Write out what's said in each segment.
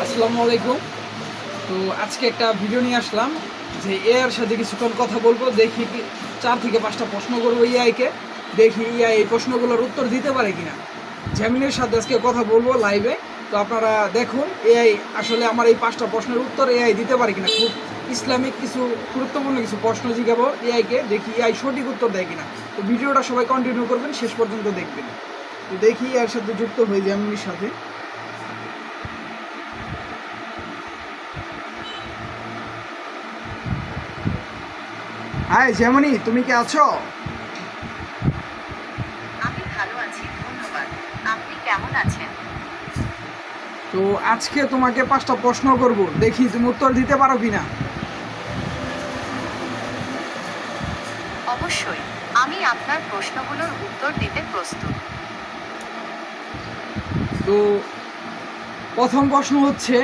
আসসালামু আলাইকুম। তো আজকে একটা ভিডিও নিয়ে আসলাম যে এআইয়ের সাথে কিছুক্ষণ কথা বলবো। দেখি কি 4 থেকে 5টা প্রশ্ন করবো এআইকে, দেখি এআই এই প্রশ্নগুলোর উত্তর দিতে পারে কিনা। জেমিনির সাথে আজকে কথা বলবো লাইভে। তো আপনারা দেখুন এআই আসলে আমার এই 5টা প্রশ্নের উত্তর এআই দিতে পারে কিনা। খুব ইসলামিক কিছু গুরুত্বপূর্ণ কিছু প্রশ্ন জিজ্ঞাবো এআইকে, দেখি এআই সঠিক উত্তর দেয় কিনা। তো ভিডিওটা সবাই কন্টিনিউ করবেন, শেষ পর্যন্ত দেখবেন। তো দেখি এর সাথে যুক্ত হয়ে জেমিনির সাথে। হাই জেমিনি, তুমি কি আছো? আমি ভালো আছি, ধন্যবাদ। আপনি কেমন আছেন? তো আজকে তোমাকে 5টা প্রশ্ন করব, দেখি তুমি উত্তর দিতে পারো কিনা। অবশ্যই, আমি আপনার প্রশ্নগুলোর উত্তর দিতে প্রস্তুত। তো প্রথম প্রশ্ন হচ্ছে,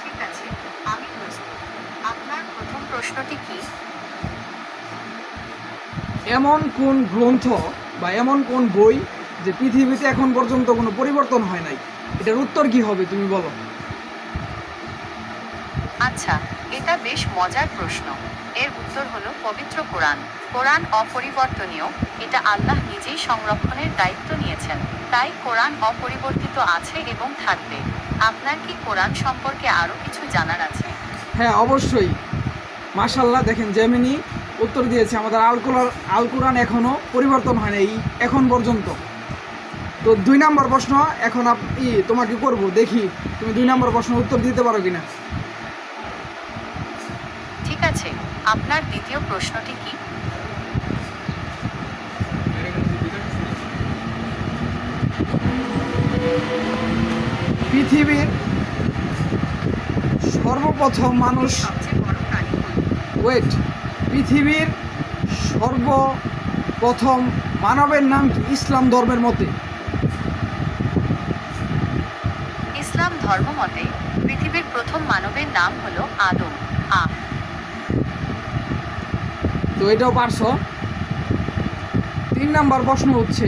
ঠিক আছে, আমি প্রস্তুত। আপনার প্রথম প্রশ্নটি কি? এমন কোন গ্রন্থ বা এমন কোন বই যে পৃথিবীতে এখন পর্যন্ত কোনো পরিবর্তন হয় নাই? এটার উত্তর কি হবে তুমি বলো। আচ্ছা, এটা বেশ মজার প্রশ্ন। এর উত্তর হলো পবিত্র কোরআন। কোরআন অপরিবর্তনীয়, এটা আল্লাহ নিজেই সংরক্ষণের দায়িত্ব নিয়েছেন। তাই কোরআন অপরিবর্তিত আছে এবং থাকবে। আপনার কি কোরআন সম্পর্কে আরও কিছু জানার আছে? হ্যাঁ অবশ্যই, মাশাল্লাহ। দেখেন জেমিনি উত্তর দিয়েছে, আমাদের আল কোরআন এখনও পরিবর্তন হয় নাই এখন পর্যন্ত। তো 2 নম্বর প্রশ্ন এখন তোমাকে করব, দেখি তুমি 2 নম্বর প্রশ্ন উত্তর দিতে পারো কিনা। ঠিক আছে, আপনার দ্বিতীয় প্রশ্নটি কি? পৃথিবীর সর্বপ্রথম মানুষ, সবচেয়ে বড় প্রাণী কোনটি? ওয়েট, পৃথিবীর সর্বপ্রথম মানবের নাম কি ইসলাম ধর্মের মতে? ইসলাম ধর্ম মতে পৃথিবীর প্রথম মানবের নাম হলো আদম। আ তো এটাও পারছো। 3 নাম্বার প্রশ্ন হচ্ছে,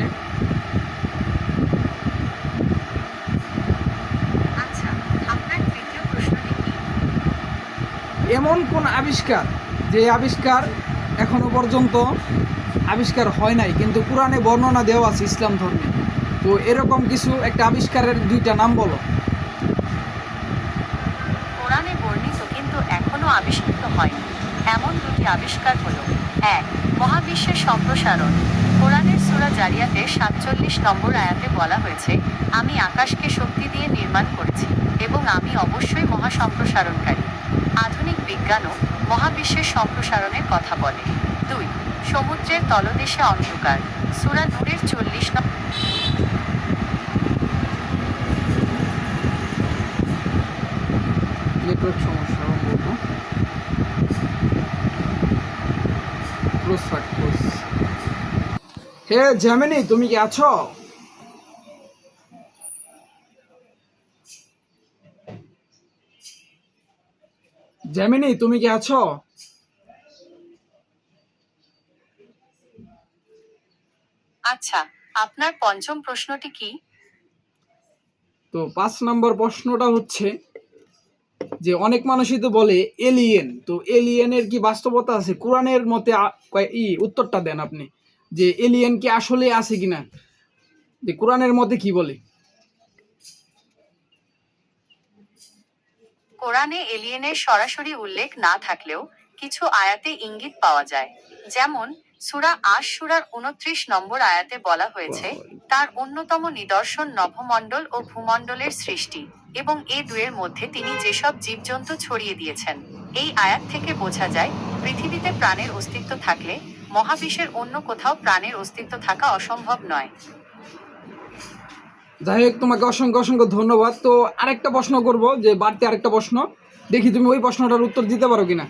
আচ্ছা, আপনার তৃতীয় প্রশ্নটি কি? এমন কোন আবিষ্কার যে আবিষ্কার এখনো পর্যন্ত আবিষ্কার হয় নাই কিন্তু কোরআনে বর্ণনা দেওয়া আছে ইসলাম ধর্মে? তো এরকম কিছু একটা আবিষ্কারের 2টা নাম বলো। কোরআনে বর্ণিত কিন্তু এখনো আবিষ্কৃত হয়নি এমন দুটি আবিষ্কার হলো: 1. মহাবিশ্বের সম্প্রসারণ। কোরআনের সূরা জারিয়াতে 47 নম্বর আয়াতে বলা হয়েছে, আমি আকাশকে শক্তি দিয়ে নির্মাণ করেছি এবং আমি অবশ্যই মহাসম্প্রসারণকারী। আধুনিক বিজ্ঞানও মহাবিশ্বের সম্প্রসারণের কথা বলে। 2. সমুদ্রের তলদেশে অন্ধকার। সূরা নূরের 40 নম্বর। নেটওয়ার্ক সমস্যা সম্ভবত। হে জেমিনি, তুমি কি আছো? জেমিনি, তুমি কি আছো? আচ্ছা, আপনার পঞ্চম প্রশ্নটি কি? তো 5 নম্বর প্রশ্নটা হচ্ছে যে অনেক মানুষই তো বলে এলিয়েন, তো এলিয়েনের কি বাস্তবতা আছে? কোরআনের মতে উত্তরটা দেন আপনি, যে এলিয়েন কি আসলে আছে কিনা, যে কোরআনের মতে কি বলে। কোরআনে এলিয়েনের সরাসরি উল্লেখ না থাকলেও কিছু আয়াতে ইঙ্গিত পাওয়া যায়। যেমন সূরা আশ-শূরার 29 নম্বর আয়াতে বলা হয়েছে, তার অন্যতম নিদর্শন নভমণ্ডল ও ভূমণ্ডলের সৃষ্টি এবং এ দুয়ের মধ্যে তিনি যেসব জীবজন্তু ছড়িয়ে দিয়েছেন। এই আয়াত থেকে বোঝা যায়, পৃথিবীতে প্রাণের অস্তিত্ব থাকলে মহাবিশ্বের অন্য কোথাও প্রাণের অস্তিত্ব থাকা অসম্ভব নয়। যাই হোক, তোমাকে অসংখ্য অসংখ্য ধন্যবাদ। তো আরেকটা প্রশ্ন করব, যে বাড়তি আরেকটা প্রশ্ন, দেখি তুমি ওই প্রশ্নটার উত্তর দিতে পারো কিনা।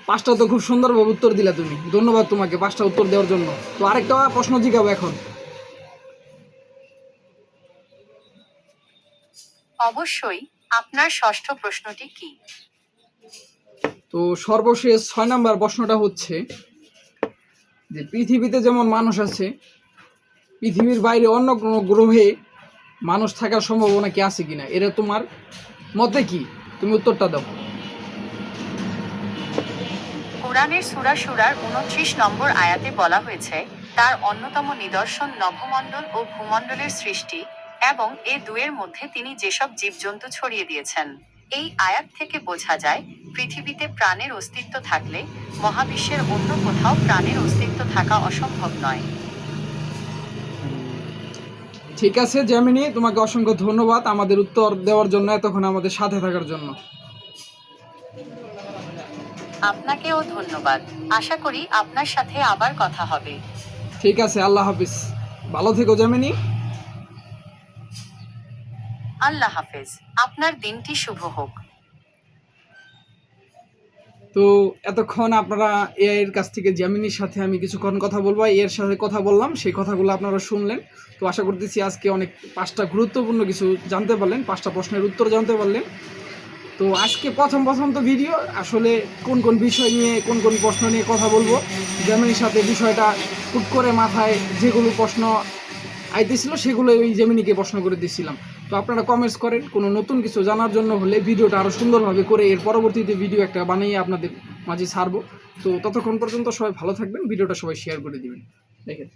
5টা তো খুব সুন্দরভাবে উত্তর দিলা তুমি, ধন্যবাদ তোমাকে 5টা উত্তর দেওয়ার জন্য। তো আরেকটা প্রশ্ন জিজ্ঞাবো এখন। অবশ্যই, আপনার ষষ্ঠ প্রশ্নটি কি? তো সর্বশেষ 6 নম্বর প্রশ্নটা হচ্ছে যে পৃথিবীতে যেমন মানুষ আছে, পৃথিবীর বাইরে অন্য কোনো গ্রহে মানুষ থাকার সম্ভাবনা কি আছে কিনা, এটা তোমার মতে কি? তুমি উত্তরটা দাও। কোরআনের সূরা সূরার 29 নম্বর আয়াতে বলা হয়েছে, তার অন্যতম নিদর্শন নভমণ্ডল ও ভূমণ্ডলের সৃষ্টি এবং এ দুয়ের মধ্যে তিনি যেসব জীবজন্তু ছড়িয়ে দিয়েছেন। এই আয়াত থেকে বোঝা যায়, পৃথিবীতে প্রাণের অস্তিত্ব থাকলে মহাবিশ্বের অন্য কোথাও প্রাণের অস্তিত্ব থাকা অসম্ভব নয়। ঠিক আছে জ্যামিনি, তোমাকে অসংখ্য ধন্যবাদ আমাদের উত্তর দেওয়ার জন্য, এতক্ষণ আমাদের সাথে থাকার জন্য। আপনাকেও ধন্যবাদ। আশা করি আপনার সাথে আবার কথা হবে। ঠিক আছে, আল্লাহ হাফিজ। ভালো থেকো জ্যামিনি। আল্লাহ হাফেজ। আপনার দিনটি শুভ হোক। তো এতক্ষণ আপনারা এআই এর কাছ থেকে জ্যামিনির সাথে আমি কিছুক্ষণ কথা বলবো, এর সাথে কথা বললাম, সেই কথাগুলো আপনারা শুনলেন। তো আশা করতেছি আজকে অনেক 5টা গুরুত্বপূর্ণ কিছু জানতে পারলেন, 5টা প্রশ্নের উত্তর জানতে পারলেন। তো আজকে প্রথম তো ভিডিও, আসলে কোন কোন বিষয় নিয়ে কোন কোন প্রশ্ন নিয়ে কথা বলবো, জ্যামিনির সাথে বিষয়টা হুট করে মাথায় যেগুলো প্রশ্ন আইতেছিল সেগুলো ওই জেমিনিকে প্রশ্ন করে দিচ্ছিলাম। তো আপনারা কমেন্টস করেন, কোনো নতুন কিছু জানার জন্য হলে ভিডিওটা আরও সুন্দরভাবে করে এর পরবর্তীতে ভিডিও একটা বানিয়ে আপনাদের মাঝে ছাড়বো। তো ততক্ষণ পর্যন্ত সবাই ভালো থাকবেন, ভিডিওটা সবাই শেয়ার করে দিবেন। দেখেন।